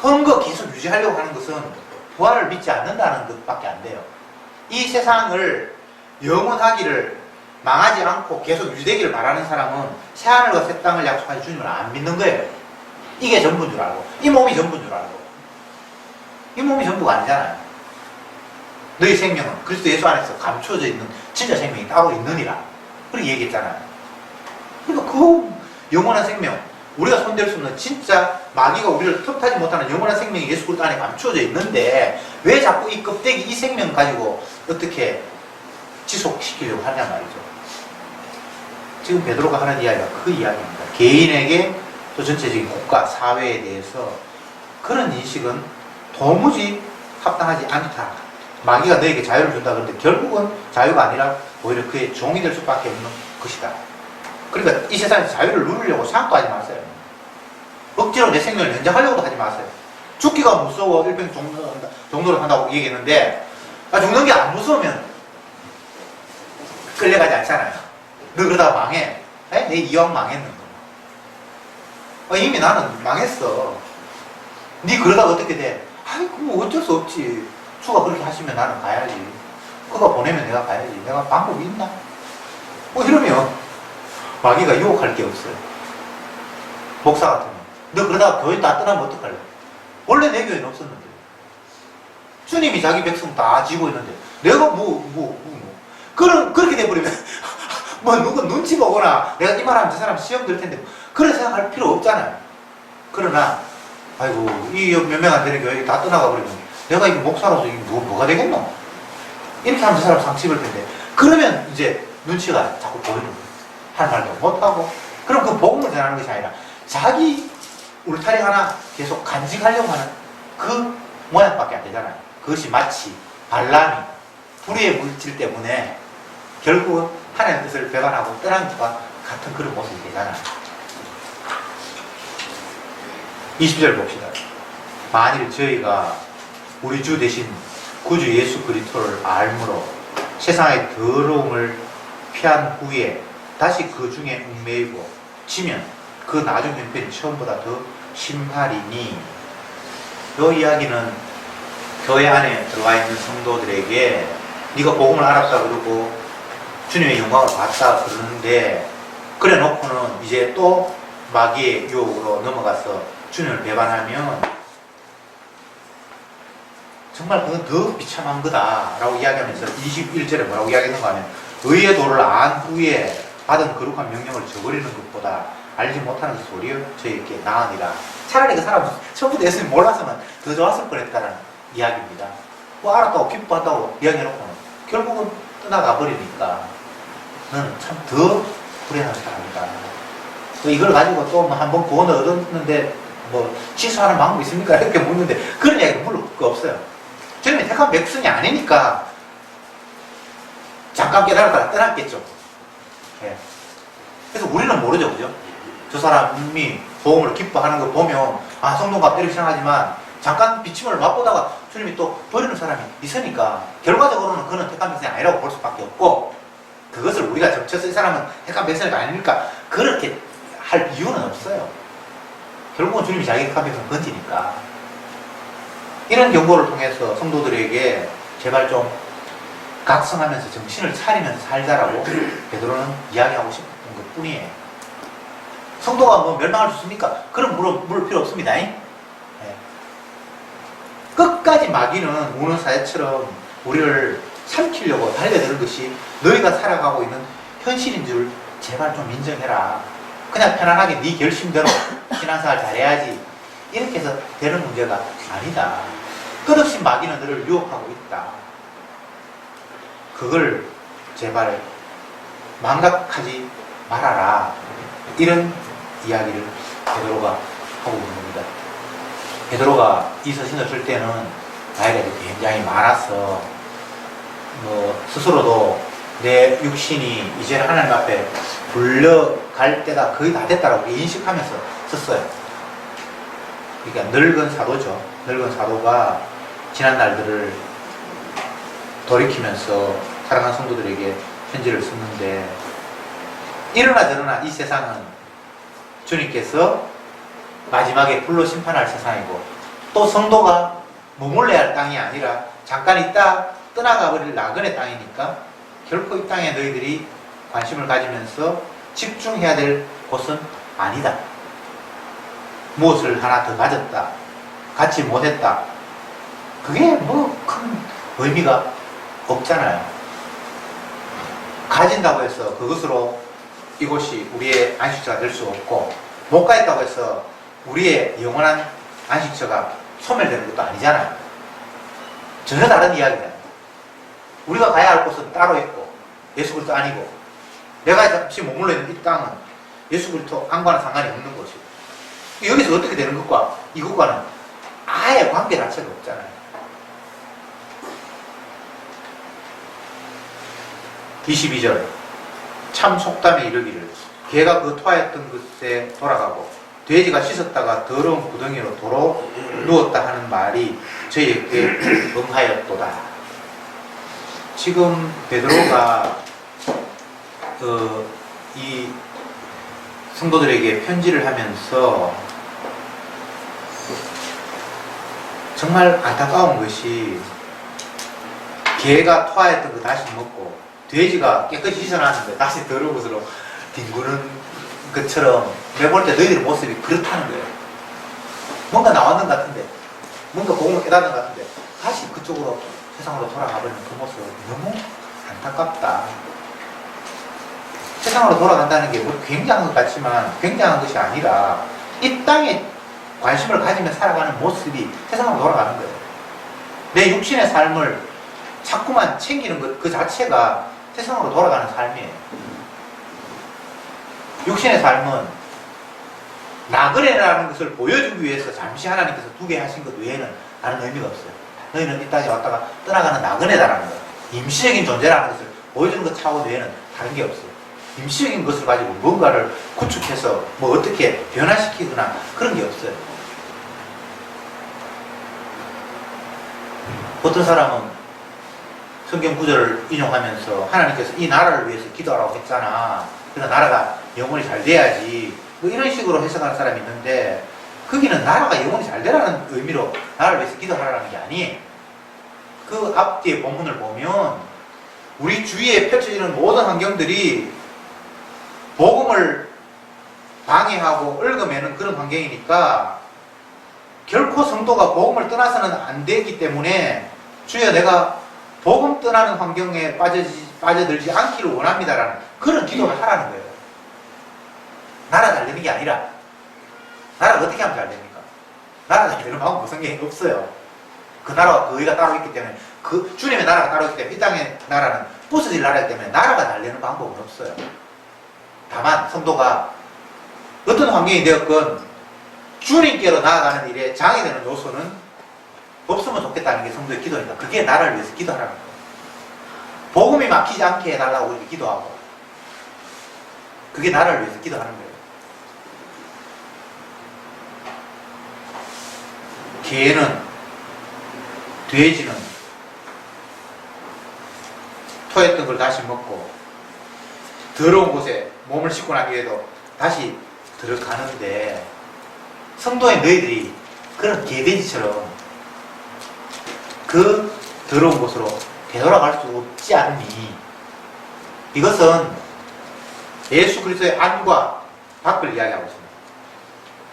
한 거 계속 유지하려고 하는 것은 부활을 믿지 않는다는 것밖에 안 돼요. 이 세상을 영원하기를 망하지 않고 계속 유지되기를 바라는 사람은 새하늘과 새 땅을 약속하신 주님을 안 믿는 거예요. 이게 전부인 줄 알고 이 몸이 전부인 줄 알고 이 몸이 전부가 아니잖아요. 너희 생명은 그리스도 예수 안에서 감추어져 있는 진짜 생명이 따로 있느니라 그렇게 얘기했잖아요. 그러니까 그 영원한 생명 우리가 손댈 수 없는 진짜 마귀가 우리를 틈타지 못하는 영원한 생명이 예수 그리스도 안에 감추어져 있는데 왜 자꾸 이 껍데기 이 생명 가지고 어떻게 지속시키려고 하냐 말이죠. 지금 베드로가 하는 이야기가 그 이야기입니다. 개인에게 또 전체적인 국가, 사회에 대해서 그런 인식은 도무지 합당하지 않다. 마귀가 너에게 자유를 준다 그런데 결국은 자유가 아니라 오히려 그의 종이 될 수밖에 없는 것이다. 그러니까 이 세상에서 자유를 누리려고 생각도 하지 마세요. 억지로 내 생명을 연장하려고도 하지 마세요. 죽기가 무서워 일평 종로를 한다고 얘기했는데 죽는 게 안 무서우면 끌려가지 않잖아요. 너 그러다가 망해. 내 이왕 망했는 거. 이미 나는 망했어. 니 그러다가 어떻게 돼? 아이 뭐 어쩔 수 없지. 주가 그렇게 하시면 나는 가야지. 그가 보내면 내가 가야지. 내가 방법이 있나? 뭐 이러면 마귀가 유혹할 게 없어요. 목사 같으면 너 그러다가 교회 다 떠나면 어떡할래? 원래 내 교회는 없었는데 주님이 자기 백성 다 지고 있는데 내가 그렇게 돼버리면 뭐 누구 눈치 보거나 내가 이 말하면 저 사람 시험 들 텐데 그런 생각할 필요 없잖아요. 그러나 아이고 이 몇 명 안 되는 교회 다 떠나가 버리면 내가 이거 목사로서 이게 뭐가 되겠노? 이렇게 하면 저 사람 상처 입을 텐데 그러면 이제 눈치가 자꾸 보이는 거예요. 할 말도 못하고. 그럼 그 복음을 전하는 것이 아니라 자기 울타리 하나 계속 간직하려고 하는 그 모양밖에 안 되잖아요. 그것이 마치 발람이 불의의 물질 때문에 결국은 하나님의 뜻을 배반하고 떠난 것과 같은 그런 모습이 되잖아요. 20절 봅시다. 만일 저희가 우리 주 대신 구주 예수 그리스도를 알므로 세상의 더러움을 피한 후에 다시 그 중에 얽매이고 지면 그 나중 형편이 처음보다 더 심하리니. 이 이야기는 교회 안에 들어와 있는 성도들에게 네가 복음을 알았다 그러고 주님의 영광을 봤다 그러는데 그래 놓고는 이제 또 마귀의 유혹으로 넘어가서 주님을 배반하면 정말 그건 더 비참한 거다 라고 이야기하면서 21절에 뭐라고 이야기했는가 하면 의의 도를 안 후에 받은 거룩한 명령을 저버리는 것보다 알지 못하는 소리여 저에게 나으니라. 차라리 그 사람은 처음부터 예수님 몰라서는 더 좋았을 뻔했다는 이야기입니다. 뭐 알았다고 기뻐한다고 이야기해놓고는 결국은 떠나가 버리니까 너는 참 더 불행한 사람이다. 또 이걸 가지고 또 한번 구원을 얻었는데 뭐 취소하는 방법이 있습니까? 이렇게 묻는데 그런 이야기는 물론 없어요. 주님이 택한 백성이 아니니까 잠깐 깨달았다가 떠났겠죠. 예. 그래서 우리는 모르죠, 그죠? 저 사람이 복음을 기뻐하는 거 보면 성도가 이렇게 생각하지만 잠깐 비침을 맛보다가 주님이 또 버리는 사람이 있으니까 결과적으로는 그는 택한 백성이 아니라고 볼 수밖에 없고 그것을 우리가 점쳐서 이 사람은 택한 백성이 아니니까 그렇게 할 이유는 없어요. 결국은 주님이 자기 택한 백성을 건지니까. 이런 경고를 통해서 성도들에게 제발 좀 각성하면서 정신을 차리면서 살자라고 베드로는 이야기하고 싶은 것 뿐이에요. 성도가 뭐 멸망할 수 있습니까? 그럼 물을 필요 없습니다. 네. 끝까지 마귀는 우는 사자처럼 우리를 삼키려고 달려드는 것이 너희가 살아가고 있는 현실인 줄 제발 좀 인정해라. 그냥 편안하게 네 결심대로 신앙생활 잘해야지 이렇게 해서 되는 문제가 아니다. 끝없이 마귀는 너를 유혹하고 있다. 그걸 제발 망각하지 말아라. 이런 이야기를 베드로가 하고 있는 겁니다. 베드로가 이 서신을 쓸 때는 나이가 굉장히 많아서 스스로도 내 육신이 이제 하나님 앞에 불려갈 때가 거의 다 됐다라고 인식하면서 썼어요. 그러니까 늙은 사도죠. 늙은 사도가 지난 날들을 돌이키면서 사랑하는 성도들에게 편지를 썼는데 이러나 저러나 이 세상은 주님께서 마지막에 불로 심판할 세상이고 또 성도가 머물러야 할 땅이 아니라 잠깐 있다 떠나가 버릴 나그네 땅이니까 결코 이 땅에 너희들이 관심을 가지면서 집중해야 될 곳은 아니다. 무엇을 하나 더 가졌다, 갖지 못했다, 그게 뭐 큰 의미가 없잖아요. 가진다고 해서 그것으로 이곳이 우리의 안식처가 될 수 없고 못 가있다고 해서 우리의 영원한 안식처가 소멸되는 것도 아니잖아요. 전혀 다른 이야기잖아요. 우리가 가야 할 곳은 따로 있고 예수 그리스도 아니고 내가 잠시 머물러 있는 이 땅은 예수 그리스도 안과는 상관이 없는 것이고 여기서 어떻게 되는 것과 이것과는 아예 관계 자체가 없잖아요. 22절 참 속담에 이르기를 개가 그 토하였던 곳에 돌아가고 돼지가 씻었다가 더러운 구덩이로 도로 누웠다 하는 말이 저희에게 응하였도다. 지금 베드로가 이 성도들에게 편지를 하면서 정말 안타까운 것이 개가 토하였던 거 다시 먹고 돼지가 깨끗이 씻어놨는데 다시 더러운 것으로 뒹구는 것처럼 내가 볼 때 너희들의 모습이 그렇다는 거예요. 뭔가 나왔는 것 같은데 뭔가 복음을 깨닫는 것 같은데 다시 그쪽으로 세상으로 돌아가버리는 그 모습 너무 안타깝다. 세상으로 돌아간다는 게 뭐 굉장한 것 같지만 굉장한 것이 아니라 이 땅에 관심을 가지며 살아가는 모습이 세상으로 돌아가는 거예요. 내 육신의 삶을 자꾸만 챙기는 것 그 자체가 세상으로 돌아가는 삶이에요. 육신의 삶은 나그네라는 것을 보여주기 위해서 잠시 하나님께서 두게 하신 것 외에는 다른 의미가 없어요. 너희는 이 땅에 왔다가 떠나가는 나그네다라는 거예요. 임시적인 존재라는 것을 보여주는 것 차원 외에는 다른 게 없어요. 임시적인 것을 가지고 뭔가를 구축해서 뭐 어떻게 변화시키거나 그런 게 없어요. 어떤 사람은 성경 구절을 인용하면서 하나님께서 이 나라를 위해서 기도하라고 했잖아. 그래서 나라가 영원히 잘 돼야지. 뭐 이런 식으로 해석하는 사람이 있는데 거기는 나라가 영원히 잘 되라는 의미로 나라를 위해서 기도하라는 게 아니에요. 그 앞뒤의 본문을 보면 우리 주위에 펼쳐지는 모든 환경들이 복음을 방해하고 얽어매는 그런 환경이니까 결코 성도가 복음을 떠나서는 안 되기 때문에 주여 내가 복음 떠나는 환경에 빠져들지 않기를 원합니다라는 그런 기도를 하라는 거예요. 나라 잘 되는 게 아니라 나라가 어떻게 하면 잘 됩니까? 나라 잘 되는 방법 성경에 없어요. 그 나라와 그 의가 따로 있기 때문에 그 주님의 나라가 따로 있기 때문에 이 땅의 나라는 부서질 나라이기 때문에 나라가 잘 되는 방법은 없어요. 다만 성도가 어떤 환경이 되었건 주님께로 나아가는 일에 장이 되는 요소는 없으면 좋겠다는 게 성도의 기도입니다. 그게 나라를 위해서 기도하라는 거예요. 복음이 막히지 않게 해달라고 이렇게 기도하고 그게 나라를 위해서 기도하는 거예요. 개는 돼지는 토했던 걸 다시 먹고 더러운 곳에 몸을 씻고 난 뒤에도 다시 들어가는데 성도의 너희들이 그런 개돼지처럼 그 더러운 곳으로 되돌아갈 수 없지 않니? 이것은 예수 그리스도의 안과 밖을 이야기하고 있습니다.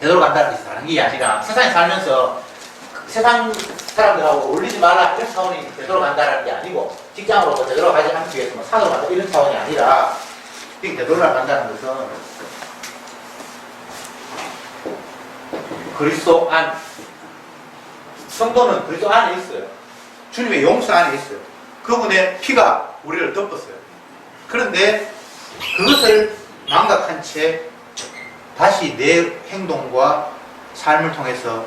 되돌아간다는 것이 다른 게 아니라 세상에 살면서 세상 사람들하고 어울리지 마라 이런 차원이 되돌아간다는 게 아니고 직장으로도 되돌아가지 않기 위해서 뭐 산으로 간다 이런 차원이 아니라 되돌아간다는 것은 그리스도 안 성도는 그리스도 안에 있어요. 주님의 용서 안에 있어요. 그분의 피가 우리를 덮었어요. 그런데 그것을 망각한 채 다시 내 행동과 삶을 통해서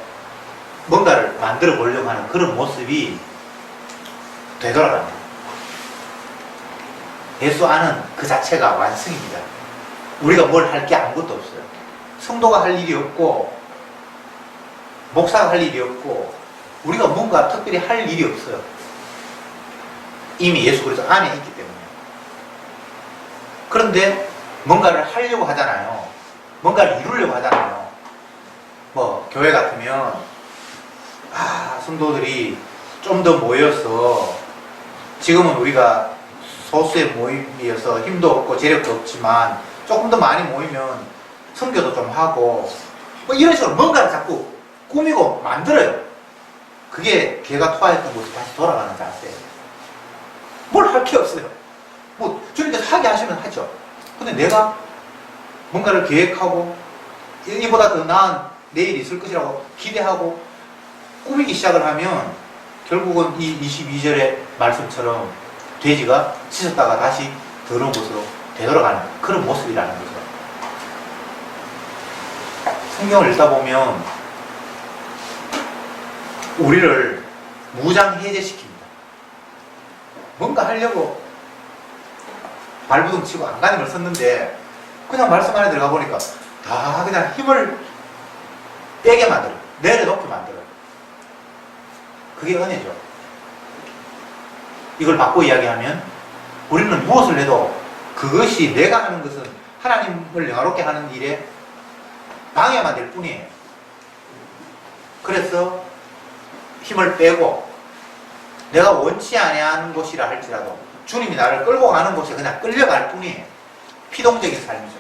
뭔가를 만들어 보려고 하는 그런 모습이 되돌아갑니다. 예수 안은 그 자체가 완성입니다. 우리가 뭘 할 게 아무것도 없어요. 성도가 할 일이 없고 목사가 할 일이 없고 우리가 뭔가 특별히 할 일이 없어요. 이미 예수 그리스도 안에 있기 때문에. 그런데 뭔가를 하려고 하잖아요. 뭔가를 이루려고 하잖아요. 뭐 교회 같으면 성도들이 좀 더 모여서 지금은 우리가 소수의 모임이어서 힘도 없고 재력도 없지만 조금 더 많이 모이면 선교도 좀 하고 뭐 이런 식으로 뭔가를 자꾸 꾸미고 만들어요. 그게 개가 토하였던 곳이 다시 돌아가는 자세예요. 뭘 할 게 없어요. 뭐 주님께서 하게 하시면 하죠. 근데 내가 뭔가를 계획하고 이보다 더 나은 내일이 있을 것이라고 기대하고 꾸미기 시작을 하면 결국은 이 22절의 말씀처럼 돼지가 씻었다가 다시 더러운 곳으로 되돌아가는 그런 모습이라는 거죠. 성경을 읽다 보면 우리를 무장해제시킵니다. 뭔가 하려고 발부둥 치고 안간힘을 썼는데 그냥 말씀 안에 들어가 보니까 다 그냥 힘을 빼게 만들어요. 내려놓게 만들어요. 그게 은혜죠. 이걸 바꿔 이야기하면 우리는 무엇을 해도 그것이 내가 하는 것은 하나님을 영화롭게 하는 일에 방해만 될 뿐이에요. 그래서 힘을 빼고 내가 원치 아니하는 곳이라 할지라도 주님이 나를 끌고 가는 곳에 그냥 끌려갈 뿐이에요. 피동적인 삶이죠.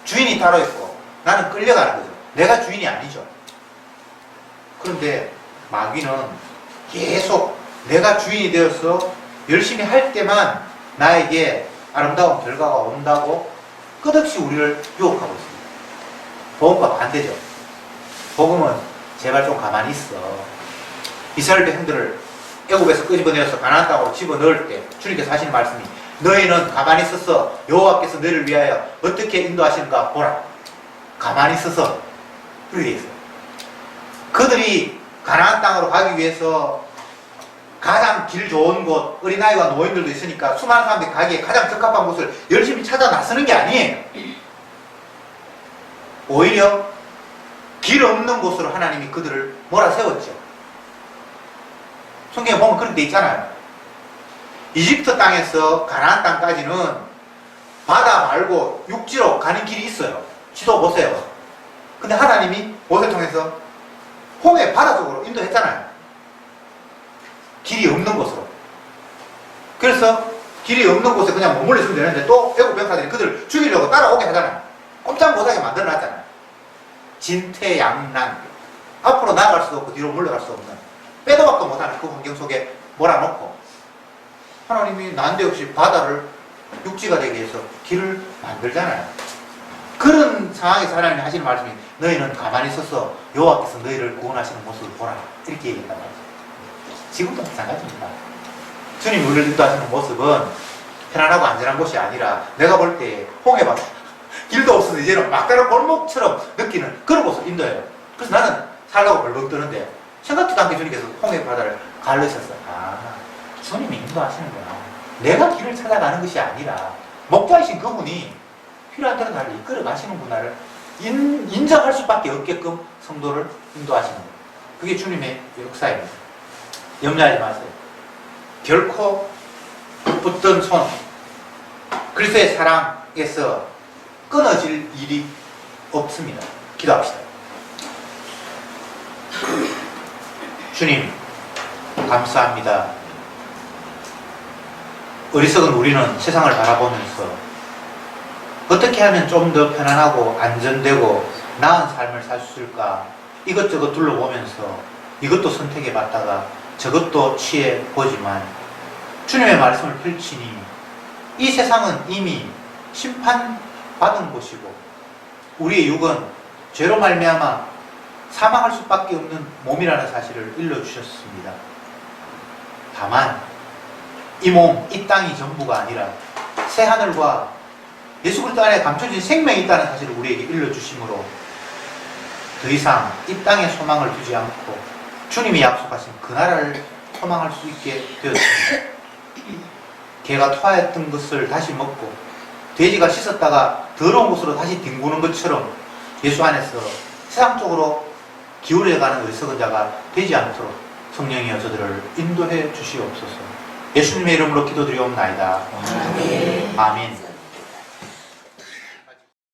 주인이 따로 있고 나는 끌려가는 거죠. 내가 주인이 아니죠. 그런데 마귀는 계속 내가 주인이 되어서 열심히 할 때만 나에게 아름다운 결과가 온다고 끝없이 우리를 유혹하고 있습니다. 복음과 반대죠. 복음은 제발 좀 가만히 있어. 이스라엘 백성들을 애굽에서 끄집어내어서 가나안 땅으로 집어넣을 때 주님께서 하시는 말씀이 너희는 가만히 있어서 여호와께서 너희를 위하여 어떻게 인도하시는가 보라. 가만히 있어서 그렇게 있어요. 그들이 가나안 땅으로 가기 위해서 가장 길 좋은 곳, 어린아이와 노인들도 있으니까 수많은 사람들이 가기에 가장 적합한 곳을 열심히 찾아 나서는 게 아니에요. 오히려 길 없는 곳으로 하나님이 그들을 몰아세웠죠. 성경에 보면 그런 데 있잖아요. 이집트 땅에서 가나안 땅까지는 바다 말고 육지로 가는 길이 있어요. 지도 보세요. 근데 하나님이 모세를 통해서 홍해 바다 쪽으로 인도했잖아요. 길이 없는 곳으로. 그래서 길이 없는 곳에 그냥 머물러 있으면 되는데 또 애국 병사들이 그들을 죽이려고 따라오게 하잖아요. 꼼짝 못하게 만들어놨잖아요. 진퇴양난. 앞으로 나아갈 수도 없고 뒤로 물러갈 수 없는 빼도 박도 못하는 그 환경 속에 몰아놓고 하나님이 난데없이 바다를 육지가 되게 해서 길을 만들잖아요. 그런 상황에서 하나님이 하시는 말씀이 너희는 가만히 있어서 여호와께서 너희를 구원하시는 모습을 보라. 이렇게 얘기했단 말이죠. 지금도 마찬가지입니다. 주님이 우리를 인도하시는 모습은 편안하고 안전한 곳이 아니라 내가 볼 때 홍해바다 길도 없어서 이제는 막다른 골목처럼 느끼는 그런 곳을 인도해요. 그래서 나는 살라고 벌벅 뜨는데 생각지도 않게 주님께서 홍해바다를 가르셨어요. 아, 주님이 인도하시는구나. 내가 길을 찾아가는 것이 아니라 목자이신 그분이 필요한 대로 나를 이끌어 가시는구나를 인정할 수밖에 없게끔 성도를 인도하시는 거예요. 그게 주님의 역사입니다. 염려하지 마세요. 결코 붙든 손, 그리스도의 사랑에서 끊어질 일이 없습니다. 기도합시다. 주님, 감사합니다. 어리석은 우리는 세상을 바라보면서 어떻게 하면 좀 더 편안하고 안전되고 나은 삶을 살 수 있을까 이것저것 둘러보면서 이것도 선택해 봤다가 저것도 취해 보지만 주님의 말씀을 펼치니 이 세상은 이미 심판받은 곳이고 우리의 육은 죄로 말미암아 사망할 수밖에 없는 몸이라는 사실을 일러주셨습니다. 다만 이 몸, 이 땅이 전부가 아니라 새 하늘과 예수 그리스도 안에 감춰진 생명이 있다는 사실을 우리에게 일러주심으로 더 이상 이 땅에 소망을 두지 않고 주님이 약속하신 그 나라를 소망할 수 있게 되었습니다. 개가 토하였던 것을 다시 먹고 돼지가 씻었다가 더러운 곳으로 다시 뒹구는 것처럼 예수 안에서 세상 쪽으로 기울여가는 어리석은 자가 되지 않도록 성령이여 저들을 인도해 주시옵소서. 예수님의 이름으로 기도드리옵나이다. 아멘.